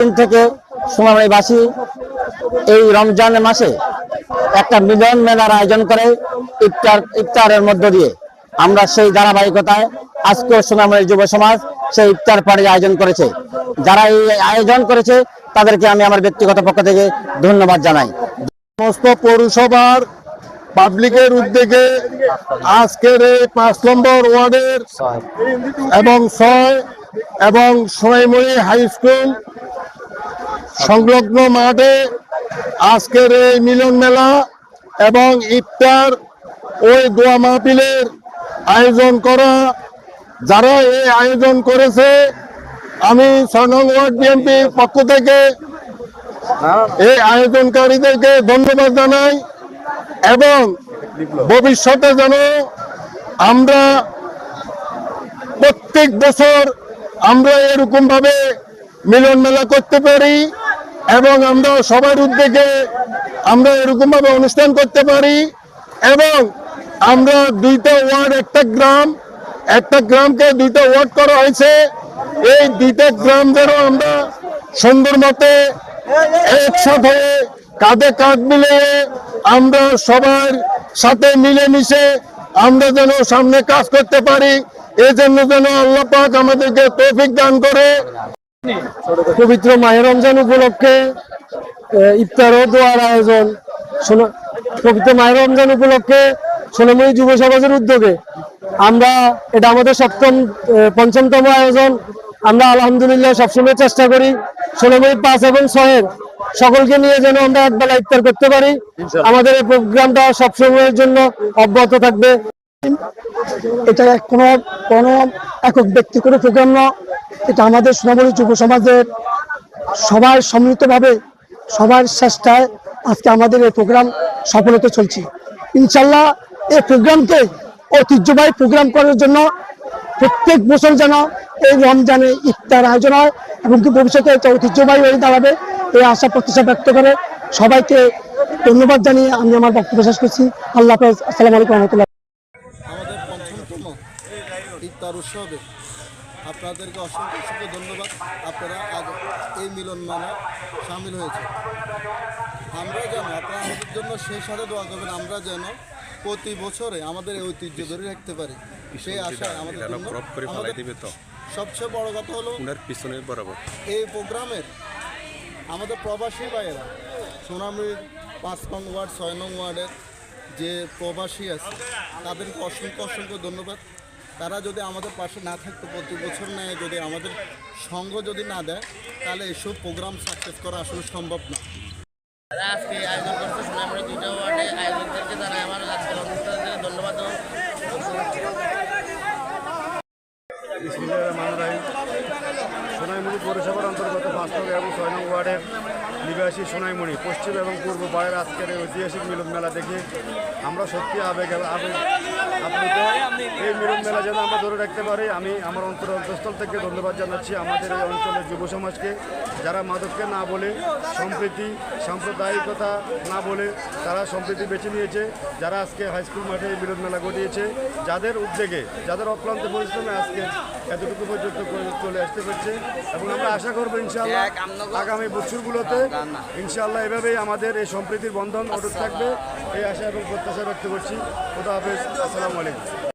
দিন থেকে সোনামণিবাসী এই রমজান মাসে একটা মিলন মেলার আয়োজন করে ইফতারের মধ্য দিয়ে আমরা সেই ধারাবাহিকতায় আজকে সোনামণি যুব সমাজ সেই ইফতার পার্টির আয়োজন করেছে। যারা এই আয়োজন করেছে তাদেরকে আমি আমার ব্যক্তিগত পক্ষ থেকে ধন্যবাদ জানাই। সমস্ত পৌরসভার পাবলিকের উদ্যোগে আজকের এই 5 নম্বর ওয়ার্ডের এবং 6 এবং সোনাইমুড়ি হাই স্কুল সংলগ্ন মাঠে আজকের এই মিলন মেলা এবং ইফতার ওই দোয়া মাহফিলের আয়োজন করা। যারা এই আয়োজন করেছে আমি 6 নং ওয়ার্ড বিএনপির পক্ষ থেকে এই আয়োজনকারীদেরকে ধন্যবাদ জানাই এবং ভবিষ্যতে যেন আমরা প্রত্যেক বছর আমরা এরকম ভাবে মিলন মেলা করতে পারি এবং আমরা সবার উদ্যোগে আমরা এরকম ভাবে অনুষ্ঠান করতে পারি এবং আমরা 2টা ওয়ার্ড একটা গ্রামকে 2টা ওয়ার্ড করা হয়েছে। এই 2টা গ্রাম যেন আমরা সুন্দর মতে একসাথে কাঁধে কাঁধ মিলিয়ে আমরা সবার সাথে মিলেমিশে আমরা যেন সামনে কাজ করতে পারি। এই জন্য যেন আল্লাহ পাক আমাদেরকে তৌফিক দান করে। পবিত্র মাহে রমজান উপলক্ষে ইফতার ও দোয়ার আয়োজন। পবিত্র মাহে রমজান উপলক্ষে সোনামণি যুব সমাজের উদ্যোগে আমরা এটা আমাদের 5ম আয়োজন। আমরা আলহামদুলিল্লাহ সবসময় চেষ্টা করি সোনামণি 5 এবং 6 সকলকে নিয়ে যেন আমরা একবেলা ইফতার করতে পারি। আমাদের এই প্রোগ্রামটা সবসময়ের জন্য অব্যাহত থাকবে। এটা কোনো একক ব্যক্তি করে প্রোগ্রাম না, এটা আমাদের সোনামণি যুব সমাজের সবার সম্মিলিতভাবে সবার চেষ্টায় আজকে আমাদের এই প্রোগ্রাম সফল হতে চলছে। ইনশাল্লাহ এই প্রোগ্রামকে ঐতিহ্যবাহী প্রোগ্রাম করার জন্য প্রত্যেক বছর যেন এই রমজানে ইফতার আয়োজন হয় এবং ভবিষ্যতে এটা ঐতিহ্যবাহী হয়ে দাঁড়াবে এই আশা প্রত্যাশা ব্যক্ত করে সবাইকে ধন্যবাদ জানিয়ে আমি আমার বক্তব্য শেষ করছি। আল্লাহ হাফেজ। আসসালামু আলাইকুম রহমতুল্লাহ। আমাদের 5ম ইফতার উৎসবে আপনাদেরকে অসংখ্য ধন্যবাদ। আপনারা আজ এই মিলন মেলা সামিল হয়েছে। আমরা যেন আপনারা আমাদের জন্য সেই সাথে দোয়া করবেন, আমরা যেন প্রতি বছরে আমাদের এই ঐতিহ্য ধরে রাখতে পারি সেই আশায় আমাদের জন্য। সবচেয়ে বড় কথা হলো এই প্রোগ্রামের আমাদের প্রবাসী ভাইয়েরা সোনামণির 5 নং ওয়ার্ড 6 নং ওয়ার্ডের যে প্রবাসী আছে তাদেরকে অসংখ্য ধন্যবাদ। তারা যদি আমাদের পাশে না থাকতো, প্রতি বছর নেয় যদি আমাদের সঙ্গ যদি না দেয় তাহলে এসব প্রোগ্রাম সাকসেস করা আসলে সম্ভব না। আজকে আয়োজন করছে সোনামণি 2টা ওয়ার্ডে আয়োজকদেরকে জানাই আমার আজকের অনুষ্ঠানের ধন্যবাদ। সোনাইমুড়ি পৌরসভার অন্তর্গত 5 নং এবং 6 নং ওয়ার্ডের নিবাসী সোনাইমুড়ি পশ্চিম এবং পূর্ব পাড়ের আজকের ঐতিহাসিক মিলন মেলা দেখে আমরা সত্যি আপ্লুত। এই মিলন মেলা যেন আমরা ধরে রাখতে পারি আমি আমার অন্তঃস্থল থেকে ধন্যবাদ জানাচ্ছি আমাদের এই অঞ্চলের যুব সমাজকে, যারা মাদককে না বলে সম্প্রীতি সাম্প্রদায়িকতা না বলে তারা সম্প্রীতি বেছে নিয়েছে, যারা আজকে হাইস্কুল মাঠে এই মিলন মেলা ঘটিয়েছে, যাদের উদ্যোগে যাদের অক্লান্ত পরিশ্রমে আজকে এতটুকু পর্যন্ত চলে আসতে পারছে। এবং আমরা আশা করবো ইনশাআল্লাহ আগামী বছরগুলোতে ইনশাআল্লাহ এভাবেই আমাদের এই সম্প্রীতির বন্ধন অটুট থাকবে এই আশা এবং প্রত্যাশা ব্যক্ত করছি। খোদা হাফেজ। আসসালামু আলাইকুম।